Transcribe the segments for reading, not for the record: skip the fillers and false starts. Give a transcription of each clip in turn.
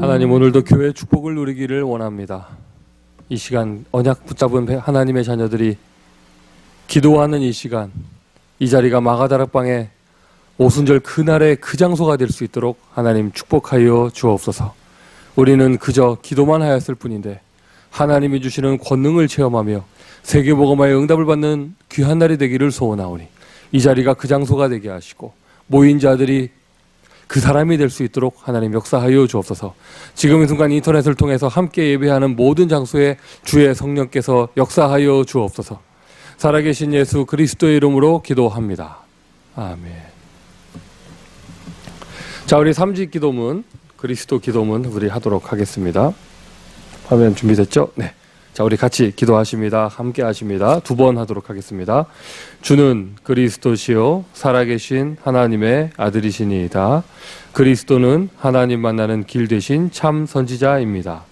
하나님, 오늘도 교회 축복을 누리기를 원합니다. 이 시간 언약 붙잡은 하나님의 자녀들이 기도하는 이 시간, 이 자리가 마가다락방의 오순절 그날의 그 장소가 될 수 있도록 하나님 축복하여 주옵소서. 우리는 그저 기도만 하였을 뿐인데 하나님이 주시는 권능을 체험하며 세계복음화의 응답을 받는 귀한 날이 되기를 소원하오니 이 자리가 그 장소가 되게 하시고 모인 자들이 그 사람이 될 수 있도록 하나님 역사하여 주옵소서. 지금 이 순간 인터넷을 통해서 함께 예배하는 모든 장소에 주의 성령께서 역사하여 주옵소서. 살아계신 예수 그리스도의 이름으로 기도합니다. 아멘. 자, 우리 3지 기도문, 그리스도 기도문 우리 하도록 하겠습니다. 화면 준비됐죠? 네. 자, 우리 같이 기도하십니다. 함께 하십니다. 2번 하도록 하겠습니다. 주는 그리스도시요 살아계신 하나님의 아들이시니이다. 그리스도는 하나님 만나는 길 되신 참 선지자입니다.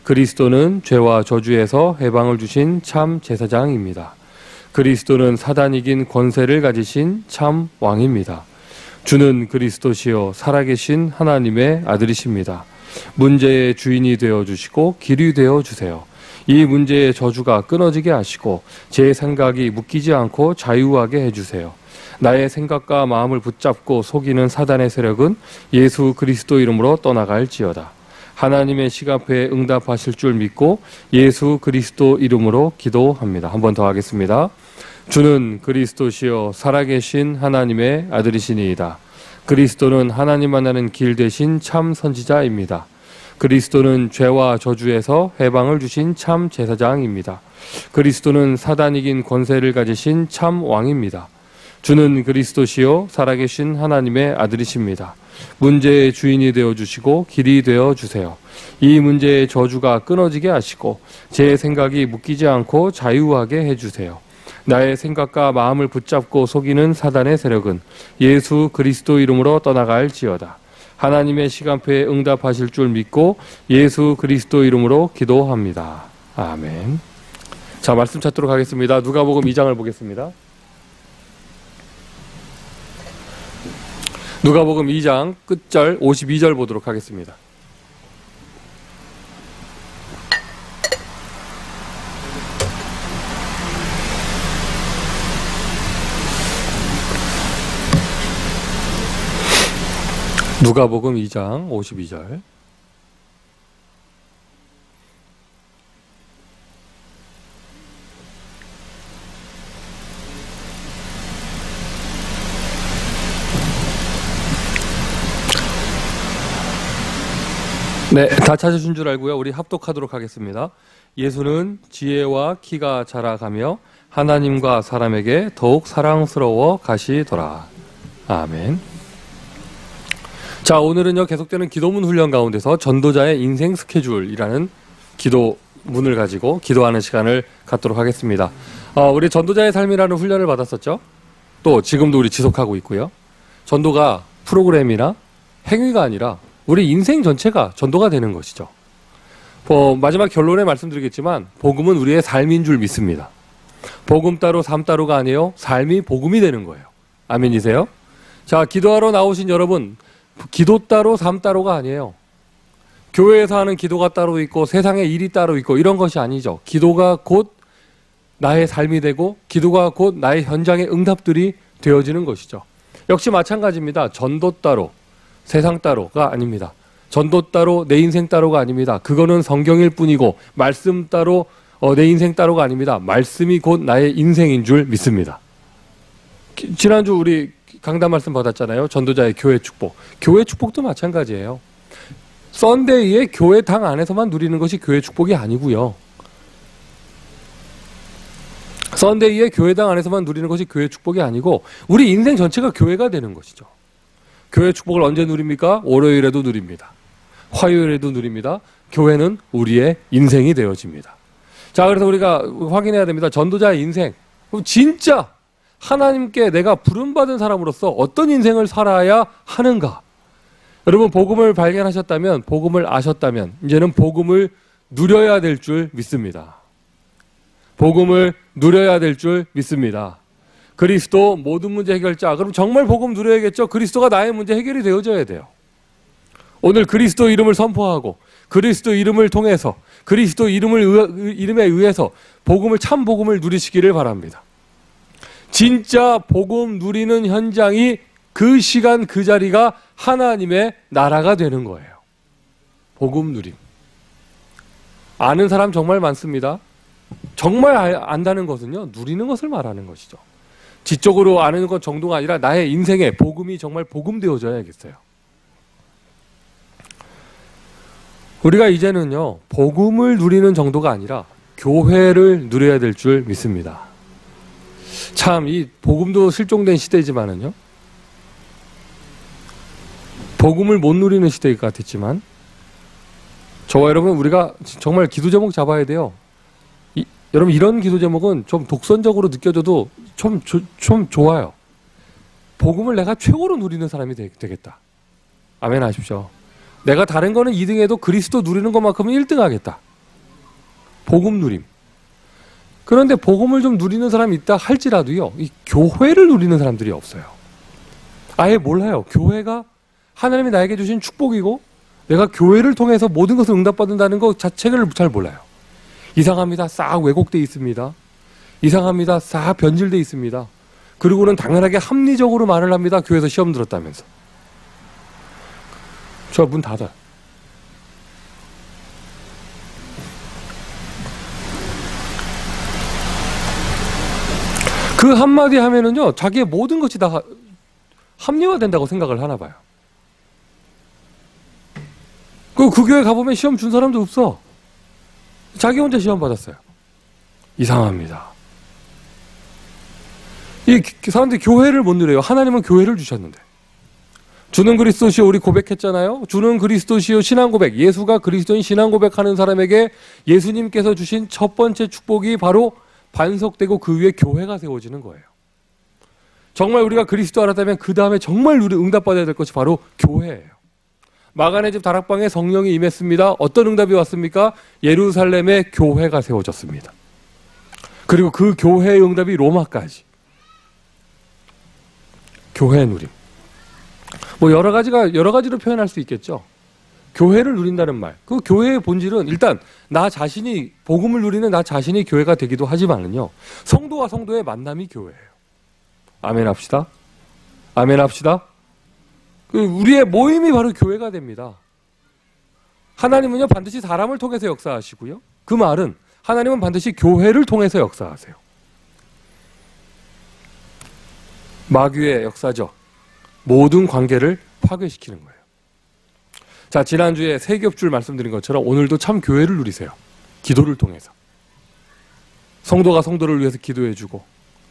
그리스도는 죄와 저주에서 해방을 주신 참 제사장입니다. 그리스도는 사단 이긴 권세를 가지신 참 왕입니다. 주는 그리스도시요 살아계신 하나님의 아들이십니다. 문제의 주인이 되어주시고 길이 되어주세요. 이 문제의 저주가 끊어지게 하시고 제 생각이 묶이지 않고 자유하게 해주세요. 나의 생각과 마음을 붙잡고 속이는 사단의 세력은 예수 그리스도 이름으로 떠나갈지어다. 하나님의 시간표에 응답하실 줄 믿고 예수 그리스도 이름으로 기도합니다. 한 번 더 하겠습니다. 주는 그리스도시요 살아계신 하나님의 아들이시니이다. 그리스도는 하나님 만나는 길 되신 참 선지자입니다. 그리스도는 죄와 저주에서 해방을 주신 참 제사장입니다. 그리스도는 사단 이긴 권세를 가지신 참 왕입니다. 주는 그리스도시요 살아계신 하나님의 아들이십니다. 문제의 주인이 되어주시고 길이 되어주세요. 이 문제의 저주가 끊어지게 하시고 제 생각이 묶이지 않고 자유하게 해주세요. 나의 생각과 마음을 붙잡고 속이는 사단의 세력은 예수 그리스도 이름으로 떠나갈지어다. 하나님의 시간표에 응답하실 줄 믿고 예수 그리스도 이름으로 기도합니다. 아멘. 자, 말씀 찾도록 하겠습니다. 누가복음 2장을 보겠습니다. 누가복음 2장 끝절 52절 보도록 하겠습니다. 누가복음 2장 52절. 네, 다 찾으신 줄 알고요. 우리 합독하도록 하겠습니다. 예수는 지혜와 키가 자라가며 하나님과 사람에게 더욱 사랑스러워 가시더라. 아멘. 자, 오늘은요 계속되는 기도문 훈련 가운데서 전도자의 인생 스케줄이라는 기도문을 가지고 기도하는 시간을 갖도록 하겠습니다. 우리 전도자의 삶이라는 훈련을 받았었죠. 또 지금도 우리 지속하고 있고요. 전도가 프로그램이나 행위가 아니라 우리 인생 전체가 전도가 되는 것이죠. 마지막 결론에 말씀드리겠지만 복음은 우리의 삶인 줄 믿습니다. 복음 따로 삶 따로가 아니에요. 삶이 복음이 되는 거예요. 아멘이세요? 자, 기도하러 나오신 여러분, 기도 따로 삶 따로가 아니에요. 교회에서 하는 기도가 따로 있고 세상의 일이 따로 있고 이런 것이 아니죠. 기도가 곧 나의 삶이 되고 기도가 곧 나의 현장의 응답들이 되어지는 것이죠. 역시 마찬가지입니다. 전도 따로 세상 따로가 아닙니다. 전도 따로 내 인생 따로가 아닙니다. 그거는 성경일 뿐이고 말씀 따로 내 인생 따로가 아닙니다. 말씀이 곧 나의 인생인 줄 믿습니다. 지난주 우리 강단 말씀 받았잖아요. 전도자의 교회 축복. 교회 축복도 마찬가지예요. 썬데이에 교회당 안에서만 누리는 것이 교회 축복이 아니고요. 썬데이에 교회당 안에서만 누리는 것이 교회 축복이 아니고 우리 인생 전체가 교회가 되는 것이죠. 교회 축복을 언제 누립니까? 월요일에도 누립니다. 화요일에도 누립니다. 교회는 우리의 인생이 되어집니다. 자, 그래서 우리가 확인해야 됩니다. 전도자의 인생. 그럼 진짜 하나님께 내가 부름받은 사람으로서 어떤 인생을 살아야 하는가? 여러분, 복음을 발견하셨다면, 복음을 아셨다면 이제는 복음을 누려야 될 줄 믿습니다. 복음을 누려야 될 줄 믿습니다. 그리스도 모든 문제 해결자. 그럼 정말 복음 누려야겠죠? 그리스도가 나의 문제 해결이 되어져야 돼요. 오늘 그리스도 이름을 선포하고 그리스도 이름을 통해서 그리스도 이름에 의해서 참 복음을 누리시기를 바랍니다. 진짜 복음 누리는 현장이 그 시간 그 자리가 하나님의 나라가 되는 거예요. 복음 누림. 아는 사람 정말 많습니다. 정말 안다는 것은요, 누리는 것을 말하는 것이죠. 지적으로 아는 것 정도가 아니라 나의 인생에 복음이 정말 복음되어져야겠어요. 우리가 이제는요, 복음을 누리는 정도가 아니라 교회를 누려야 될 줄 믿습니다. 참, 이 복음도 실종된 시대지만은요, 복음을 못 누리는 시대일 것 같았지만, 저와 여러분, 우리가 정말 기도 제목 잡아야 돼요. 여러분, 이런 기도 제목은 좀 독선적으로 느껴져도 좀 좋아요. 복음을 내가 최고로 누리는 사람이 되겠다. 아멘 하십시오. 내가 다른 거는 2등해도 그리스도 누리는 것만큼은 1등 하겠다. 복음 누림. 그런데 복음을 좀 누리는 사람이 있다 할지라도요, 이 교회를 누리는 사람들이 없어요. 아예 몰라요. 교회가 하나님이 나에게 주신 축복이고 내가 교회를 통해서 모든 것을 응답받는다는 것 자체를 잘 몰라요. 이상합니다. 싹 왜곡돼 있습니다. 이상합니다. 싹 변질돼 있습니다. 그리고는 당연하게 합리적으로 말을 합니다. 교회에서 시험 들었다면서. 저 문 닫아요. 그 한마디 하면은요, 자기의 모든 것이 다 합리화된다고 생각을 하나 봐요. 그 교회 가보면 시험 준 사람도 없어. 자기 혼자 시험 받았어요. 이상합니다. 이 사람들이 교회를 못 누려요. 하나님은 교회를 주셨는데. 주는 그리스도시요, 우리 고백했잖아요. 주는 그리스도시요, 신앙 고백. 예수가 그리스도인 신앙 고백하는 사람에게 예수님께서 주신 첫 번째 축복이 바로 반석되고 그 위에 교회가 세워지는 거예요. 정말 우리가 그리스도 알았다면 그 다음에 정말 우리 응답받아야 될 것이 바로 교회예요. 마가네 집 다락방에 성령이 임했습니다. 어떤 응답이 왔습니까? 예루살렘에 교회가 세워졌습니다. 그리고 그 교회의 응답이 로마까지. 교회 누림. 뭐 여러 가지로 표현할 수 있겠죠. 교회를 누린다는 말. 그 교회의 본질은 일단 나 자신이 복음을 누리는 나 자신이 교회가 되기도 하지만은요. 성도와 성도의 만남이 교회예요. 아멘 합시다. 아멘 합시다. 우리의 모임이 바로 교회가 됩니다. 하나님은요, 반드시 사람을 통해서 역사하시고요. 그 말은 하나님은 반드시 교회를 통해서 역사하세요. 마귀의 역사죠. 모든 관계를 파괴시키는 거예요. 자, 지난주에 세 겹줄 말씀드린 것처럼 오늘도 참 교회를 누리세요. 기도를 통해서. 성도가 성도를 위해서 기도해주고,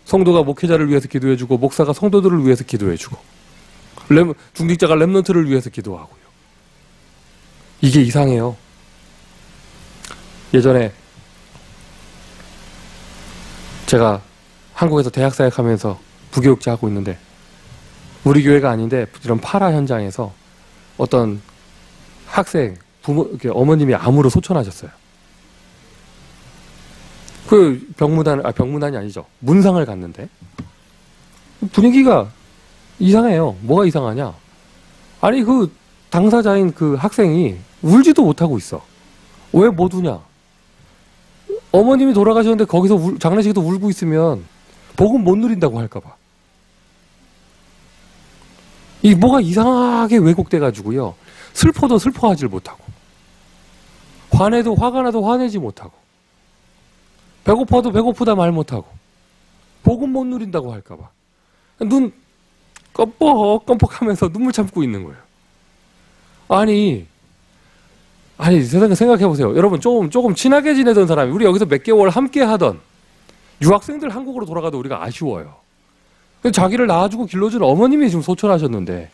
성도가 목회자를 위해서 기도해주고, 목사가 성도들을 위해서 기도해주고, 중직자가 렘넌트를 위해서 기도하고요. 이게 이상해요. 예전에 제가 한국에서 대학 사역하면서 부교육자 하고 있는데, 우리 교회가 아닌데 이런 파라 현장에서 어떤 학생 어머님이 암으로 소천하셨어요. 그 병문안이 아니죠. 문상을 갔는데 분위기가 이상해요. 뭐가 이상하냐? 아니 그 당사자인 그 학생이 울지도 못하고 있어. 왜 못 우냐? 어머님이 돌아가셨는데 거기서 장례식에도 울고 있으면 복음 못 누린다고 할까봐. 이 뭐가 이상하게 왜곡돼가지고요. 슬퍼도 슬퍼하지 못하고, 화내도 화가 나도 화내지 못하고, 배고파도 배고프다 말 못하고, 복음 못 누린다고 할까봐. 눈 껌뻑껌뻑하면서 눈물 참고 있는 거예요. 아니 세상에 생각해보세요. 여러분 조금 친하게 지내던 사람이, 우리 여기서 몇 개월 함께 하던 유학생들 한국으로 돌아가도 우리가 아쉬워요. 자기를 낳아주고 길러준 어머님이 지금 소천하셨는데,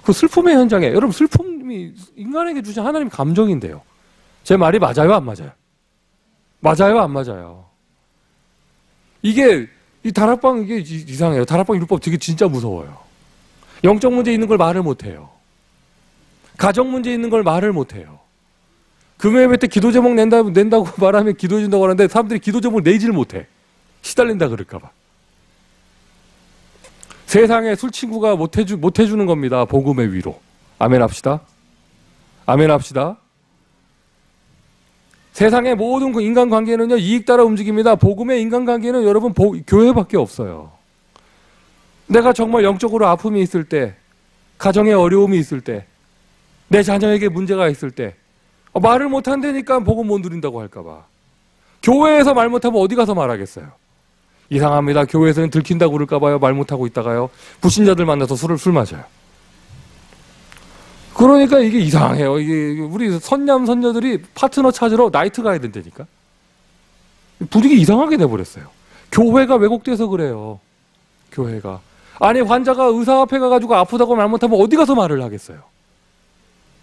그 슬픔의 현장에, 여러분 슬픔이 인간에게 주신 하나님 감정인데요. 제 말이 맞아요, 안 맞아요? 맞아요, 안 맞아요? 이게 이 다락방 이게 이상해요. 다락방 율법 되게 진짜 무서워요. 영적 문제 있는 걸 말을 못해요. 가정 문제 있는 걸 말을 못해요. 금요일 때 기도 제목 낸다고 말하면 기도해 준다고 하는데 사람들이 기도 제목을 내지를 못해. 시달린다 그럴까봐. 세상에 술 친구가 못 해주는 겁니다. 복음의 위로. 아멘 합시다. 아멘 합시다. 세상의 모든 인간관계는요, 이익 따라 움직입니다. 복음의 인간관계는 여러분 교회밖에 없어요. 내가 정말 영적으로 아픔이 있을 때, 가정에 어려움이 있을 때, 내 자녀에게 문제가 있을 때, 말을 못한다니까 복음 못 누린다고 할까봐. 교회에서 말 못하면 어디 가서 말하겠어요? 이상합니다. 교회에서는 들킨다고 그럴까봐요. 말 못하고 있다가요. 불신자들 만나서 술 마셔요. 그러니까 이게 이상해요. 이게 우리 선남 선녀들이 파트너 찾으러 나이트 가야 된다니까. 분위기 이상하게 돼버렸어요. 교회가 왜곡돼서 그래요. 교회가. 아니 환자가 의사 앞에 가가지고 아프다고 말 못하면 어디 가서 말을 하겠어요.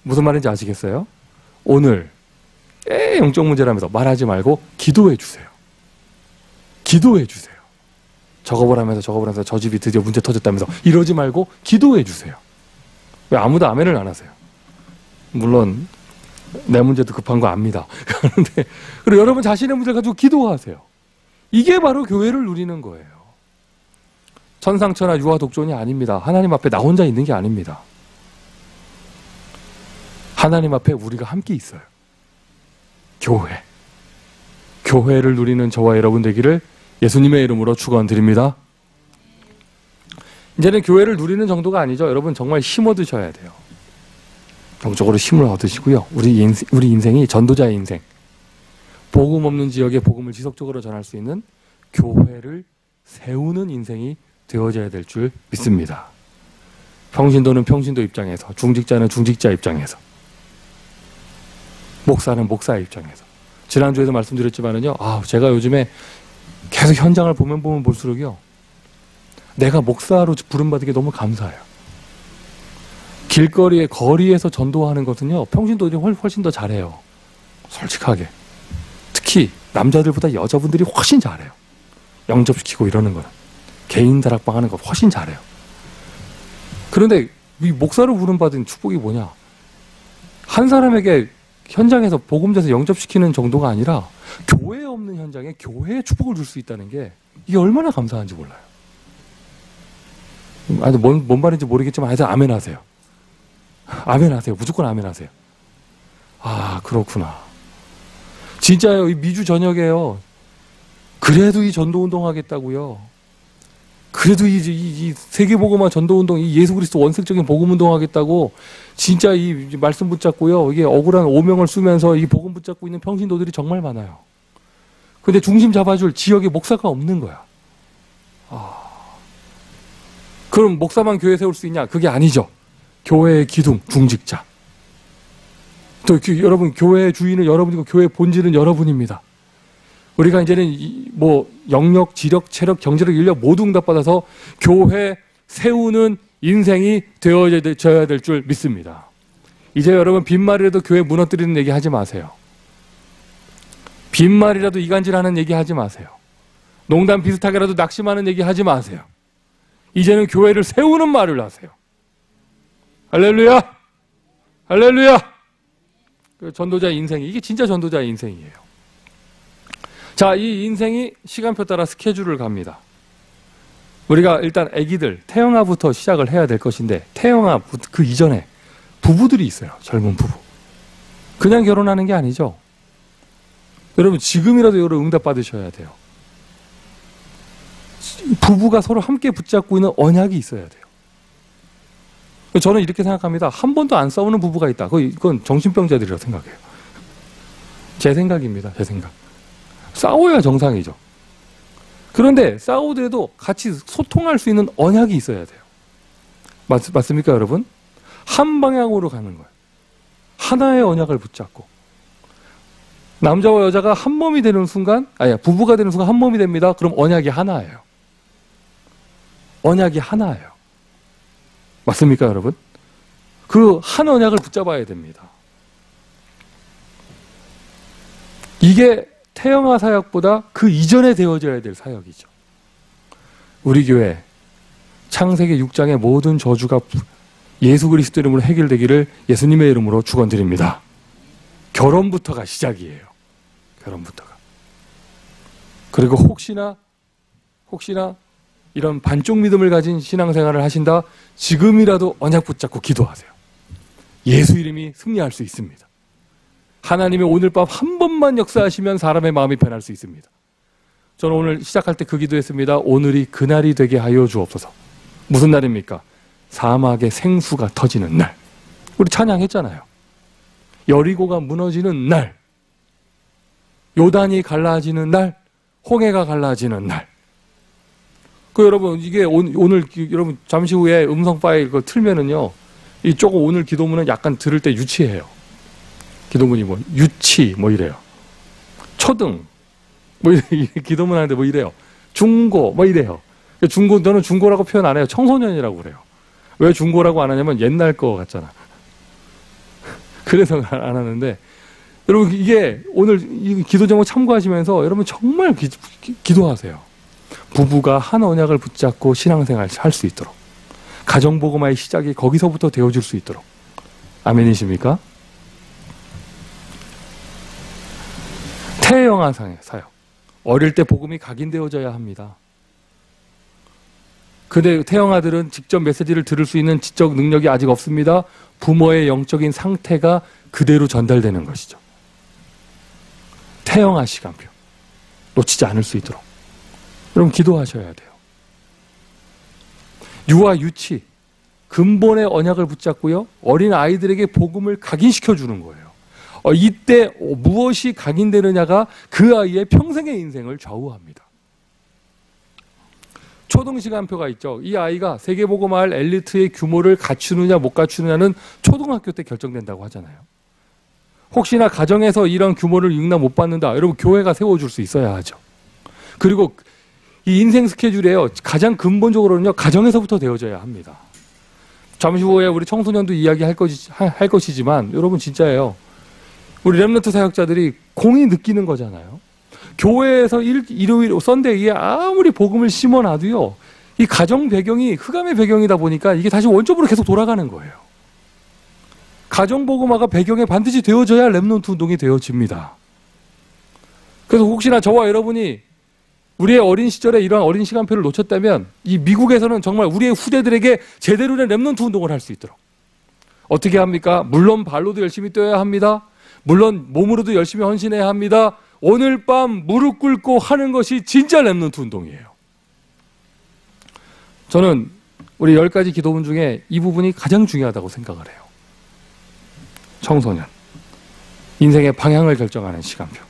무슨 말인지 아시겠어요? 오늘 영적 문제라면서 말하지 말고 기도해 주세요. 기도해 주세요. 저거보라면서 저 집이 드디어 문제 터졌다면서 이러지 말고 기도해 주세요. 왜 아무도 아멘을 안 하세요? 물론 내 문제도 급한 거 압니다. 그런데 그리고 여러분 자신의 문제를 가지고 기도하세요. 이게 바로 교회를 누리는 거예요. 천상천하 유아 독존이 아닙니다. 하나님 앞에 나 혼자 있는 게 아닙니다. 하나님 앞에 우리가 함께 있어요. 교회. 교회를 누리는 저와 여러분 되기를 예수님의 이름으로 축원드립니다. 이제는 교회를 누리는 정도가 아니죠. 여러분 정말 힘 얻으셔야 돼요. 영적으로 힘을 얻으시고요. 우리 인생이 전도자의 인생. 복음 없는 지역에 복음을 지속적으로 전할 수 있는 교회를 세우는 인생이 되어져야 될 줄 믿습니다. 평신도는 평신도 입장에서, 중직자는 중직자 입장에서, 목사는 목사 입장에서. 지난주에도 말씀드렸지만은요, 제가 요즘에 계속 현장을 보면 볼수록요, 내가 목사로 부름받은 게 너무 감사해요. 길거리에, 거리에서 전도하는 것은요, 평신도들이 훨씬 더 잘해요. 솔직하게. 특히 남자들보다 여자분들이 훨씬 잘해요. 영접시키고 이러는 거는. 개인 다락방 하는 거 훨씬 잘해요. 그런데 이 목사로 부름받은 축복이 뭐냐? 한 사람에게 현장에서 복음돼서 영접시키는 정도가 아니라 교회에 없는 현장에 교회에 축복을 줄 수 있다는 게 이게 얼마나 감사한지 몰라요. 아니, 뭔 말인지 모르겠지만 하여튼 아멘 하세요. 아멘 하세요. 무조건 아멘 하세요. 그렇구나. 진짜요. 이 미주 저녁에요. 그래도 이 전도운동 하겠다고요. 그래도 이 세계복음화 전도운동, 이 예수 그리스도 원색적인 복음운동 하겠다고 진짜 이 말씀 붙잡고요. 이게 억울한 오명을 쓰면서 이 복음 붙잡고 있는 평신도들이 정말 많아요. 근데 중심 잡아줄 지역에 목사가 없는 거야. 그럼 목사만 교회 세울 수 있냐? 그게 아니죠. 교회의 기둥, 중직자. 또 여러분, 교회의 주인은 여러분이고 교회의 본질은 여러분입니다. 우리가 이제는 영역, 지력, 체력, 경제력, 인력 모두 응답받아서 교회 세우는 인생이 되어져야 될 줄 믿습니다. 이제 여러분 빈말이라도 교회 무너뜨리는 얘기 하지 마세요. 빈말이라도 이간질하는 얘기 하지 마세요. 농담 비슷하게라도 낙심하는 얘기 하지 마세요. 이제는 교회를 세우는 말을 하세요. 할렐루야! 할렐루야! 전도자의 인생이, 이게 진짜 전도자의 인생이에요. 자, 이 인생이 시간표 따라 스케줄을 갑니다. 우리가 일단 아기들, 태영아부터 시작을 해야 될 것인데, 태영아 그 이전에 부부들이 있어요. 젊은 부부. 그냥 결혼하는 게 아니죠. 여러분 지금이라도 여러분 응답 받으셔야 돼요. 부부가 서로 함께 붙잡고 있는 언약이 있어야 돼요. 저는 이렇게 생각합니다. 한 번도 안 싸우는 부부가 있다. 그건 정신병자들이라고 생각해요. 제 생각입니다. 제 생각. 싸워야 정상이죠. 그런데 싸우더라도 같이 소통할 수 있는 언약이 있어야 돼요. 맞습니까, 여러분? 한 방향으로 가는 거예요. 하나의 언약을 붙잡고. 남자와 여자가 한 몸이 되는 순간, 부부가 되는 순간 한 몸이 됩니다. 그럼 언약이 하나예요. 언약이 하나예요. 맞습니까, 여러분? 그 한 언약을 붙잡아야 됩니다. 이게 태영아 사역보다 그 이전에 되어져야 될 사역이죠. 우리 교회 창세기 6장의 모든 저주가 예수 그리스도 이름으로 해결되기를 예수님의 이름으로 축원드립니다. 결혼부터가 시작이에요. 결혼부터가. 그리고 혹시나 이런 반쪽 믿음을 가진 신앙생활을 하신다, 지금이라도 언약 붙잡고 기도하세요. 예수 이름이 승리할 수 있습니다. 하나님의 오늘 밤 한 번만 역사하시면 사람의 마음이 변할 수 있습니다. 저는 오늘 시작할 때 그 기도했습니다. 오늘이 그날이 되게 하여 주옵소서. 무슨 날입니까? 사막의 생수가 터지는 날. 우리 찬양했잖아요. 여리고가 무너지는 날, 요단이 갈라지는 날, 홍해가 갈라지는 날. 여러분, 이게 오늘 여러분 잠시 후에 음성 파일 그거 틀면은요, 이 조금 오늘 기도문은 약간 들을 때 유치해요. 기도문이 뭐 유치 뭐 이래요. 초등 뭐 기도문 하는데 뭐 이래요. 중고 뭐 이래요. 중고, 저는 중고라고 표현 안 해요. 청소년이라고 그래요. 왜 중고라고 안 하냐면 옛날 거 같잖아. 그래서 안 하는데, 여러분 이게 오늘 이 기도 제목 참고하시면서 여러분 정말 기도하세요. 부부가 한 언약을 붙잡고 신앙생활 할 수 있도록, 가정복음화의 시작이 거기서부터 되어줄 수 있도록. 아멘이십니까? 태영아 사역. 어릴 때 복음이 각인되어져야 합니다. 근데 태영아들은 직접 메시지를 들을 수 있는 지적 능력이 아직 없습니다. 부모의 영적인 상태가 그대로 전달되는 것이죠. 태영아 시간표 놓치지 않을 수 있도록 여러분 기도하셔야 돼요. 유아 유치 근본의 언약을 붙잡고요, 어린 아이들에게 복음을 각인시켜 주는 거예요. 이때 무엇이 각인되느냐가 그 아이의 평생의 인생을 좌우합니다. 초등시간표가 있죠. 이 아이가 세계복음화할 엘리트의 규모를 갖추느냐 못 갖추느냐는 초등학교 때 결정된다고 하잖아요. 혹시나 가정에서 이런 규모를 용납 못 받는다, 여러분 교회가 세워줄 수 있어야 하죠. 그리고 이 인생 스케줄이에요. 가장 근본적으로는요, 가정에서부터 되어져야 합니다. 잠시 후에 우리 청소년도 이야기할 것이지만 여러분 진짜예요. 우리 렘넌트 사역자들이 공이 느끼는 거잖아요. 교회에서 일요일 썬데이에 아무리 복음을 심어놔도요, 이 가정 배경이 흑암의 배경이다 보니까 이게 다시 원점으로 계속 돌아가는 거예요. 가정 복음화가 배경에 반드시 되어져야 렘넌트 운동이 되어집니다. 그래서 혹시나 저와 여러분이 우리의 어린 시절에 이러한 어린 시간표를 놓쳤다면 이 미국에서는 정말 우리의 후대들에게 제대로 된 렘넌트 운동을 할 수 있도록 어떻게 합니까? 물론 발로도 열심히 뛰어야 합니다. 물론 몸으로도 열심히 헌신해야 합니다. 오늘 밤 무릎 꿇고 하는 것이 진짜 렘넌트 운동이에요. 저는 우리 10가지 기도문 중에 이 부분이 가장 중요하다고 생각을 해요. 청소년, 인생의 방향을 결정하는 시간표.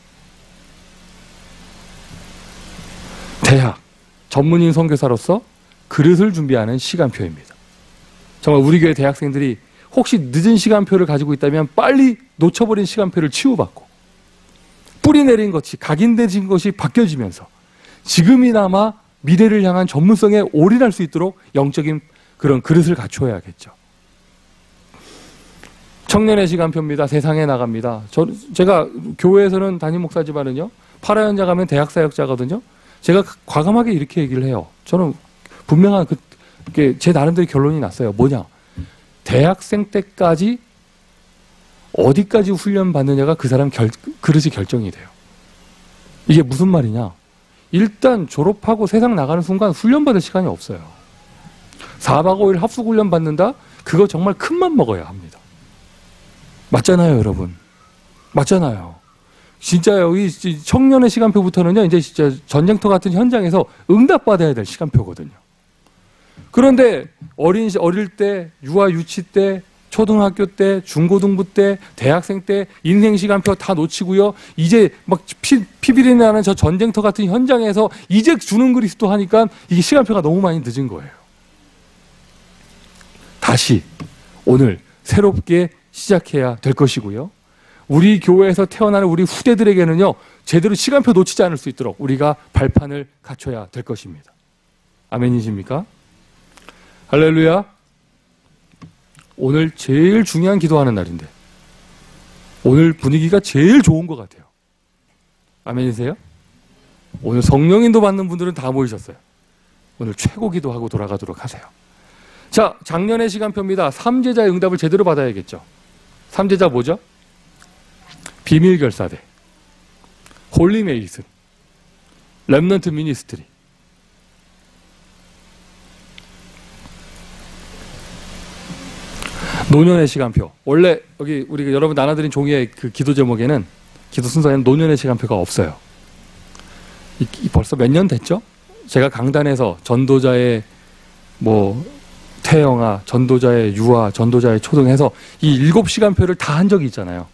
대학, 전문인 선교사로서 그릇을 준비하는 시간표입니다. 정말 우리 교회 대학생들이 혹시 늦은 시간표를 가지고 있다면 빨리 놓쳐버린 시간표를 치유받고 뿌리 내린 것이, 각인되진 것이 바뀌어지면서 지금이나마 미래를 향한 전문성에 올인할 수 있도록 영적인 그런 그릇을 갖추어야겠죠. 청년의 시간표입니다. 세상에 나갑니다. 제가 교회에서는 담임 목사지만은요, 파라연자 가면 대학 사역자거든요. 제가 과감하게 이렇게 얘기를 해요. 저는 분명한 제 나름대로 결론이 났어요. 뭐냐? 대학생 때까지 어디까지 훈련 받느냐가 그 사람 그릇이 결정이 돼요. 이게 무슨 말이냐? 일단 졸업하고 세상 나가는 순간 훈련 받을 시간이 없어요. 4박 5일 합숙 훈련 받는다? 그거 정말 큰 맘 먹어야 합니다. 맞잖아요, 여러분. 맞잖아요. 진짜요. 이 청년의 시간표부터는요, 이제 진짜 전쟁터 같은 현장에서 응답받아야 될 시간표거든요. 그런데 어릴 때, 유아 유치 때, 초등학교 때, 중고등부 때, 대학생 때 인생 시간표 다 놓치고요. 이제 막 피비린내 나는 저 전쟁터 같은 현장에서 이제 주는 그리스도 하니까 이게 시간표가 너무 많이 늦은 거예요. 다시 오늘 새롭게 시작해야 될 것이고요. 우리 교회에서 태어나는 우리 후대들에게는요, 제대로 시간표 놓치지 않을 수 있도록 우리가 발판을 갖춰야 될 것입니다. 아멘이십니까? 할렐루야. 오늘 제일 중요한 기도하는 날인데 오늘 분위기가 제일 좋은 것 같아요. 아멘이세요? 오늘 성령인도 받는 분들은 다 모이셨어요. 오늘 최고 기도하고 돌아가도록 하세요. 자, 작년의 시간표입니다. 3제자의 응답을 제대로 받아야겠죠. 3제자 뭐죠? 비밀결사대, 홀리메이슨, 렘넌트 미니스트리. 노년의 시간표. 원래 여기 우리 여러분 나눠드린 종이의 그 기도 제목에는, 기도 순서에는 노년의 시간표가 없어요. 벌써 몇 년 됐죠? 제가 강단에서 전도자의 뭐 태영아, 전도자의 유아, 전도자의 초등해서 이 7시간표를 다 한 적이 있잖아요.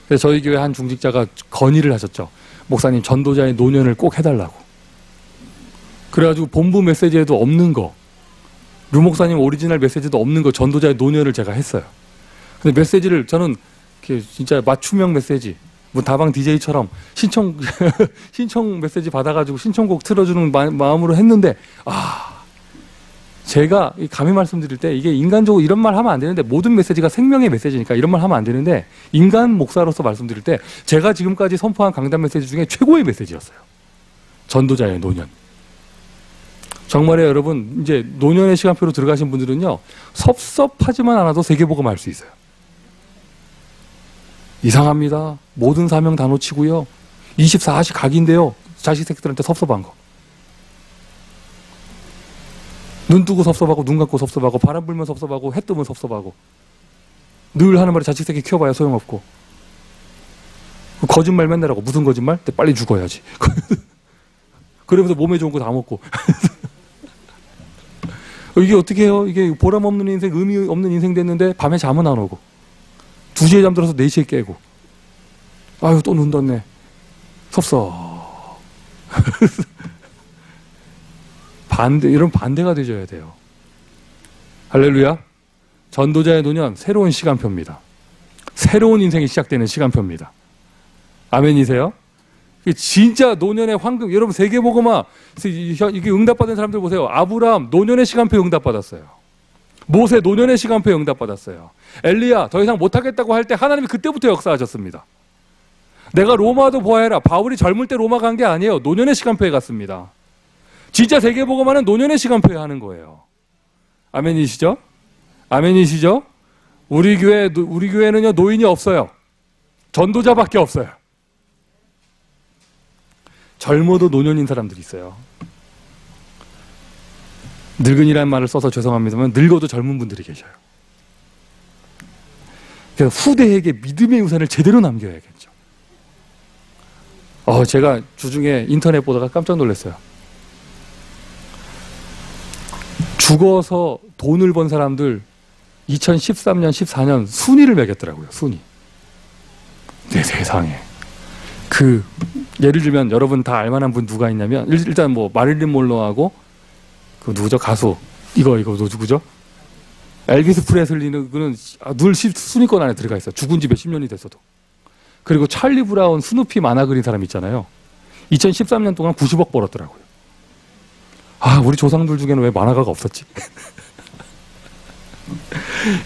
그래서 저희 교회 한 중직자가 건의를 하셨죠. 목사님, 전도자의 노년을 꼭 해달라고. 그래가지고 본부 메시지에도 없는 거, 류 목사님 오리지널 메시지도 없는 거, 전도자의 노년을 제가 했어요. 근데 메시지를 저는 진짜 맞춤형 메시지, 뭐 다방 DJ처럼 신청 메시지 받아가지고 신청곡 틀어주는 마음으로 했는데, 제가 감히 말씀드릴 때 이게 인간적으로 이런 말 하면 안 되는데, 모든 메시지가 생명의 메시지니까 이런 말 하면 안 되는데, 인간 목사로서 말씀드릴 때 제가 지금까지 선포한 강단 메시지 중에 최고의 메시지였어요. 전도자의 노년. 정말에 여러분, 이제 노년의 시간표로 들어가신 분들은요, 섭섭하지만 않아도 세계복음 할 수 있어요. 이상합니다. 모든 사명 다 놓치고요. 24시 각인데요. 자식 새끼들한테 섭섭한 거. 눈 뜨고 섭섭하고, 눈 감고 섭섭하고, 바람 불면 섭섭하고, 해 뜨면 섭섭하고. 늘 하는 말이 자식 새끼 키워봐야 소용없고. 거짓말 맨날 하고. 무슨 거짓말? 빨리 죽어야지. 그러면서 몸에 좋은 거 다 먹고. 이게 어떻게 해요? 이게 보람 없는 인생, 의미 없는 인생 됐는데 밤에 잠은 안 오고, 2시에 잠들어서 4시에 깨고, 아유 또 눈 떴네. 섭섭. 이런 반대가 되셔야 돼요. 할렐루야. 전도자의 노년, 새로운 시간표입니다. 새로운 인생이 시작되는 시간표입니다. 아멘이세요? 진짜 노년의 황금. 여러분 세계복음화 이게 응답받은 사람들 보세요. 아브라함 노년의 시간표 응답받았어요. 모세 노년의 시간표 응답받았어요. 엘리야 더 이상 못하겠다고 할 때 하나님이 그때부터 역사하셨습니다. 내가 로마도 보아해라. 바울이 젊을 때 로마 간 게 아니에요. 노년의 시간표에 갔습니다. 진짜 세계복음화는 노년의 시간표에 하는 거예요. 아멘이시죠? 아멘이시죠? 우리 교회는요 노인이 없어요. 전도자밖에 없어요. 젊어도 노년인 사람들이 있어요. 늙은이라는 말을 써서 죄송합니다만 늙어도 젊은 분들이 계셔요. 그래서 후대에게 믿음의 유산을 제대로 남겨야겠죠. 제가 주중에 인터넷 보다가 깜짝 놀랐어요. 죽어서 돈을 번 사람들 2013년, 14년 순위를 매겼더라고요. 순위. 내 세상에. 예를 들면 여러분 다 알만한 분 누가 있냐면, 일단 뭐 마릴린 몰로하고 그 누구죠? 가수 이거 누구죠? 엘비스 프레슬리는 그는 늘 순위권 안에 들어가 있어요. 죽은 지 몇십 년이 됐어도. 그리고 찰리 브라운, 스누피 만화 그린 사람 있잖아요. 2013년 동안 90억 벌었더라고요. 우리 조상들 중에는 왜 만화가가 없었지?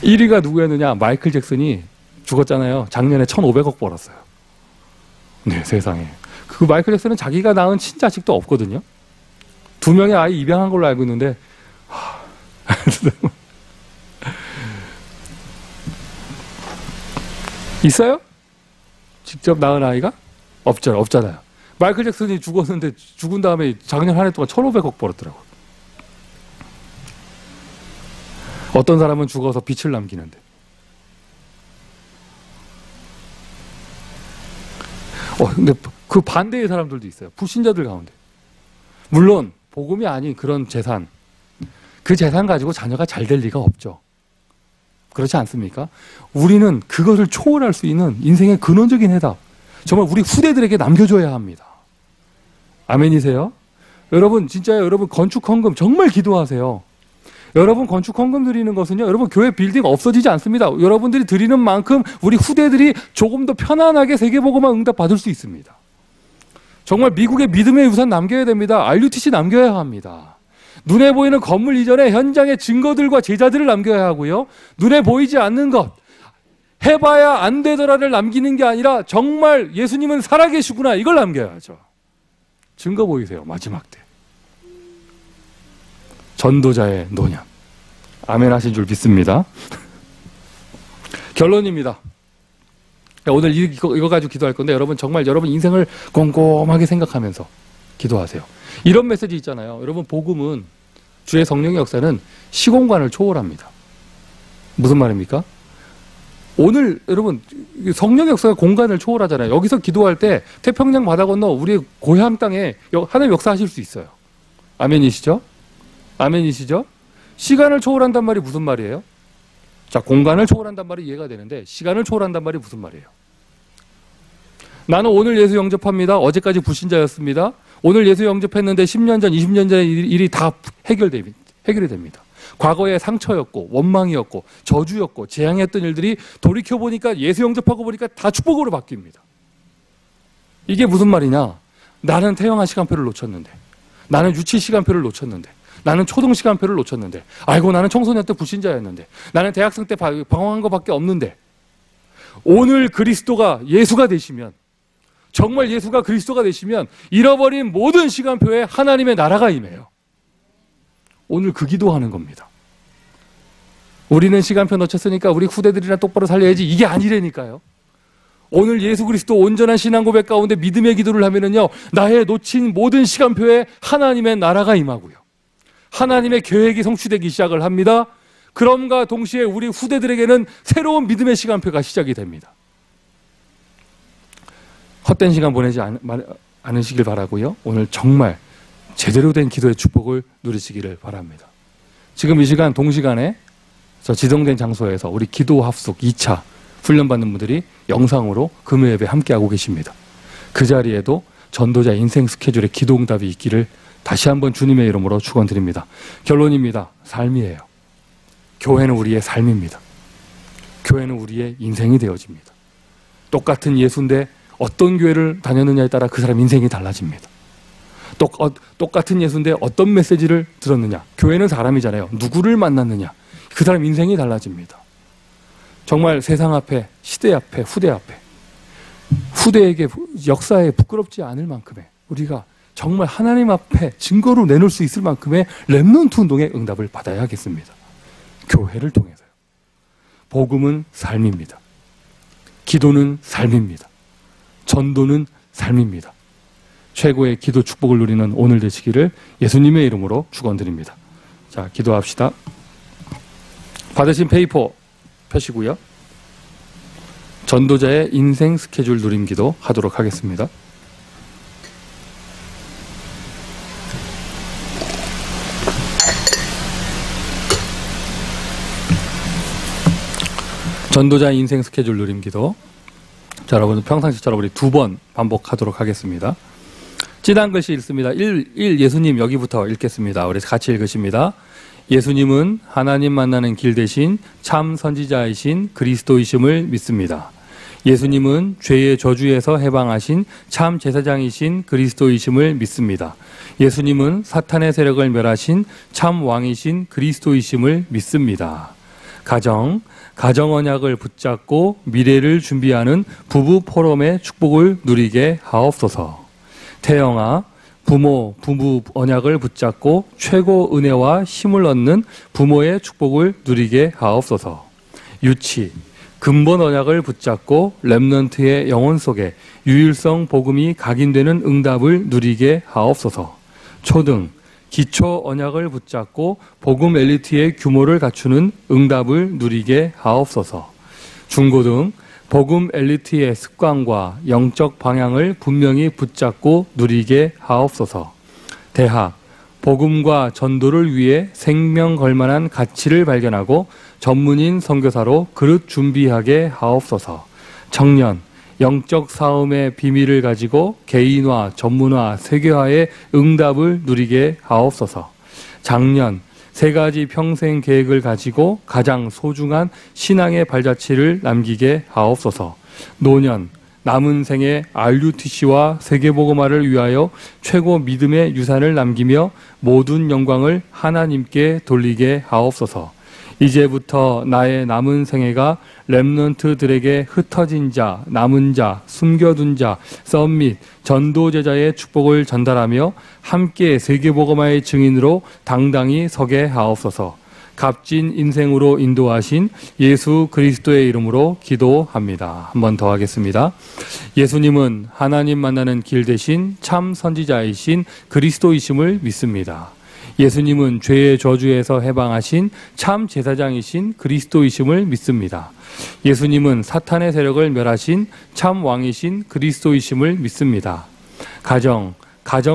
1위가 누구였느냐? 마이클 잭슨이 죽었잖아요. 작년에 1,500억 벌었어요. 네, 세상에. 그 마이클 잭슨은 자기가 낳은 친자식도 없거든요. 2명의 아이 입양한 걸로 알고 있는데, 있어요? 직접 낳은 아이가? 없잖아요. 마이클 잭슨이 죽었는데 죽은 다음에 작년 한 해 동안 1,500억 벌었더라고요. 어떤 사람은 죽어서 빛을 남기는데. 근데 그 반대의 사람들도 있어요. 불신자들 가운데. 물론 복음이 아닌 그런 재산, 그 재산 가지고 자녀가 잘 될 리가 없죠. 그렇지 않습니까? 우리는 그것을 초월할 수 있는 인생의 근원적인 해답, 정말 우리 후대들에게 남겨줘야 합니다. 아멘이세요? 여러분 진짜요. 여러분 건축 헌금 정말 기도하세요. 여러분 건축 헌금 드리는 것은요, 여러분 교회 빌딩 없어지지 않습니다. 여러분들이 드리는 만큼 우리 후대들이 조금 더 편안하게 세계복음화 응답 받을 수 있습니다. 정말 미국의 믿음의 유산 남겨야 됩니다. RUTC 남겨야 합니다. 눈에 보이는 건물 이전에 현장의 증거들과 제자들을 남겨야 하고요. 눈에 보이지 않는 것, 해봐야 안 되더라를 남기는 게 아니라 정말 예수님은 살아계시구나 이걸 남겨야죠. 증거 보이세요. 마지막 때. 전도자의 노년. 아멘 하신 줄 믿습니다. 결론입니다. 오늘 이거 가지고 기도할 건데, 여러분 정말 여러분 인생을 꼼꼼하게 생각하면서 기도하세요. 이런 메시지 있잖아요. 여러분 복음은, 주의 성령의 역사는 시공간을 초월합니다. 무슨 말입니까? 오늘 여러분 성령의 역사가 공간을 초월하잖아요. 여기서 기도할 때 태평양 바다 건너 우리의 고향 땅에 하나님 역사하실 수 있어요. 아멘이시죠? 아멘이시죠? 시간을 초월한단 말이 무슨 말이에요? 자, 공간을 초월한단 말이 이해가 되는데 시간을 초월한단 말이 무슨 말이에요? 나는 오늘 예수 영접합니다. 어제까지 불신자였습니다. 오늘 예수 영접했는데 10년 전, 20년 전의 일이 다 해결이 됩니다. 과거의 상처였고 원망이었고 저주였고 재앙이었던 일들이 돌이켜보니까 예수 영접하고 보니까 다 축복으로 바뀝니다. 이게 무슨 말이냐? 나는 태영아 시간표를 놓쳤는데, 나는 유치 시간표를 놓쳤는데, 나는 초등 시간표를 놓쳤는데, 아이고 나는 청소년 때 불신자였는데, 나는 대학생 때 방황한 것밖에 없는데, 오늘 그리스도가 예수가 되시면, 정말 예수가 그리스도가 되시면 잃어버린 모든 시간표에 하나님의 나라가 임해요. 오늘 그 기도하는 겁니다. 우리는 시간표 놓쳤으니까 우리 후대들이나 똑바로 살려야지, 이게 아니라니까요. 오늘 예수 그리스도 온전한 신앙 고백 가운데 믿음의 기도를 하면은요, 나의 놓친 모든 시간표에 하나님의 나라가 임하고요, 하나님의 계획이 성취되기 시작을 합니다. 그럼과 동시에 우리 후대들에게는 새로운 믿음의 시간표가 시작이 됩니다. 헛된 시간 보내지 않으시길 바라고요. 오늘 정말 제대로 된 기도의 축복을 누리시기를 바랍니다. 지금 이 시간 동시간에 저 지정된 장소에서 우리 기도 합숙 2차 훈련받는 분들이 영상으로 금요 예배 함께하고 계십니다. 그 자리에도 전도자 인생 스케줄의 기도 응답이 있기를 다시 한번 주님의 이름으로 축원드립니다. 결론입니다. 삶이에요. 교회는 우리의 삶입니다. 교회는 우리의 인생이 되어집니다. 똑같은 예수인데 어떤 교회를 다녔느냐에 따라 그 사람 인생이 달라집니다. 똑같은 예수인데 어떤 메시지를 들었느냐. 교회는 사람이잖아요. 누구를 만났느냐. 그 사람 인생이 달라집니다. 정말 세상 앞에, 시대 앞에, 후대 앞에, 후대에게, 역사에 부끄럽지 않을 만큼의, 우리가 정말 하나님 앞에 증거로 내놓을 수 있을 만큼의 렘넌트 운동의 응답을 받아야겠습니다. 교회를 통해서요. 복음은 삶입니다. 기도는 삶입니다. 전도는 삶입니다. 최고의 기도 축복을 누리는 오늘 되시기를 예수님의 이름으로 축원드립니다. 자, 기도합시다. 받으신 페이퍼 펴시고요. 전도자의 인생 스케줄 누림 기도 하도록 하겠습니다. 전도자의 인생 스케줄 누림 기도. 자, 여러분 평상시처럼 우리 2번 반복하도록 하겠습니다. 찐한 글씨 읽습니다. 1 예수님 여기부터 읽겠습니다. 우리 같이 읽으십니다. 예수님은 하나님 만나는 길 대신 참 선지자이신 그리스도이심을 믿습니다. 예수님은 죄의 저주에서 해방하신 참 제사장이신 그리스도이심을 믿습니다. 예수님은 사탄의 세력을 멸하신 참 왕이신 그리스도이심을 믿습니다. 가정 언약을 붙잡고 미래를 준비하는 부부 포럼의 축복을 누리게 하옵소서. 태영아, 부부 언약을 붙잡고 최고 은혜와 힘을 얻는 부모의 축복을 누리게 하옵소서. 유치, 근본 언약을 붙잡고 렘넌트의 영혼 속에 유일성 복음이 각인되는 응답을 누리게 하옵소서. 초등, 기초 언약을 붙잡고 복음 엘리트의 규모를 갖추는 응답을 누리게 하옵소서. 중고등, 복음 엘리트의 습관과 영적 방향을 분명히 붙잡고 누리게 하옵소서. 대학, 복음과 전도를 위해 생명 걸만한 가치를 발견하고 전문인 선교사로 그릇 준비하게 하옵소서. 청년, 영적 싸움의 비밀을 가지고 개인화, 전문화, 세계화의 응답을 누리게 하옵소서. 장년, 3가지 평생 계획을 가지고 가장 소중한 신앙의 발자취를 남기게 하옵소서. 노년, 남은 생에 RUTC와 세계복음화를 위하여 최고 믿음의 유산을 남기며 모든 영광을 하나님께 돌리게 하옵소서. 이제부터 나의 남은 생애가 렘넌트들에게 흩어진 자, 남은 자, 숨겨둔 자, 썸밋, 전도제자의 축복을 전달하며 함께 세계복음화의 증인으로 당당히 서게 하옵소서. 값진 인생으로 인도하신 예수 그리스도의 이름으로 기도합니다. 한 번 더 하겠습니다. 예수님은 하나님 만나는 길 대신 참 선지자이신 그리스도이심을 믿습니다. 예수님은 죄의 저주에서 해방하신 참 제사장이신 그리스도이심을 믿습니다. 예수님은 사탄의 세력을 멸하신 참 왕이신 그리스도이심을 믿습니다. 가정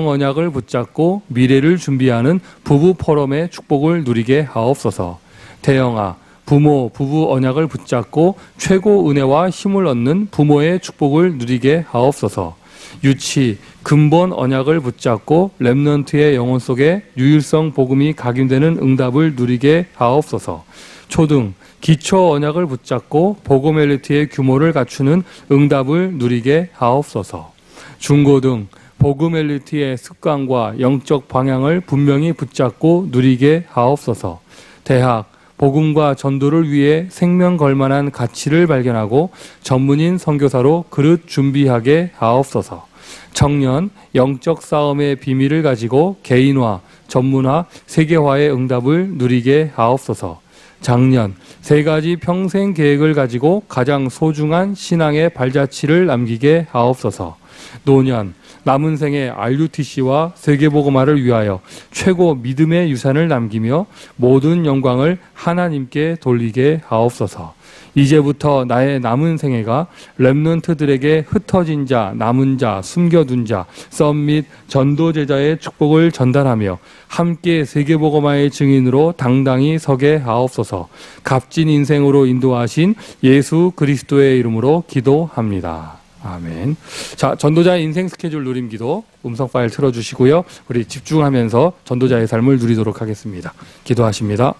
언약을 붙잡고 미래를 준비하는 부부 포럼의 축복을 누리게 하옵소서. 태영아, 부부 언약을 붙잡고 최고 은혜와 힘을 얻는 부모의 축복을 누리게 하옵소서. 유치, 근본 언약을 붙잡고 렘넌트의 영혼 속에 유일성 복음이 각인되는 응답을 누리게 하옵소서. 초등, 기초 언약을 붙잡고 복음 엘리트의 규모를 갖추는 응답을 누리게 하옵소서. 중고등, 복음 엘리트의 습관과 영적 방향을 분명히 붙잡고 누리게 하옵소서. 대학, 복음과 전도를 위해 생명 걸만한 가치를 발견하고 전문인 선교사로 그릇 준비하게 하옵소서. 청년, 영적 싸움의 비밀을 가지고 개인화, 전문화, 세계화의 응답을 누리게 하옵소서. 장년, 3가지 평생 계획을 가지고 가장 소중한 신앙의 발자취를 남기게 하옵소서. 노년, 남은 생의 RUTC와 세계복음화를 위하여 최고 믿음의 유산을 남기며 모든 영광을 하나님께 돌리게 하옵소서. 이제부터 나의 남은 생애가 렘넌트들에게 흩어진 자, 남은 자, 숨겨둔 자, 썸밋, 전도제자의 축복을 전달하며 함께 세계복음화의 증인으로 당당히 서게 하옵소서. 값진 인생으로 인도하신 예수 그리스도의 이름으로 기도합니다. 아멘. 자, 전도자의 인생 스케줄 누림 기도 음성 파일 틀어주시고요. 우리 집중하면서 전도자의 삶을 누리도록 하겠습니다. 기도하십니다.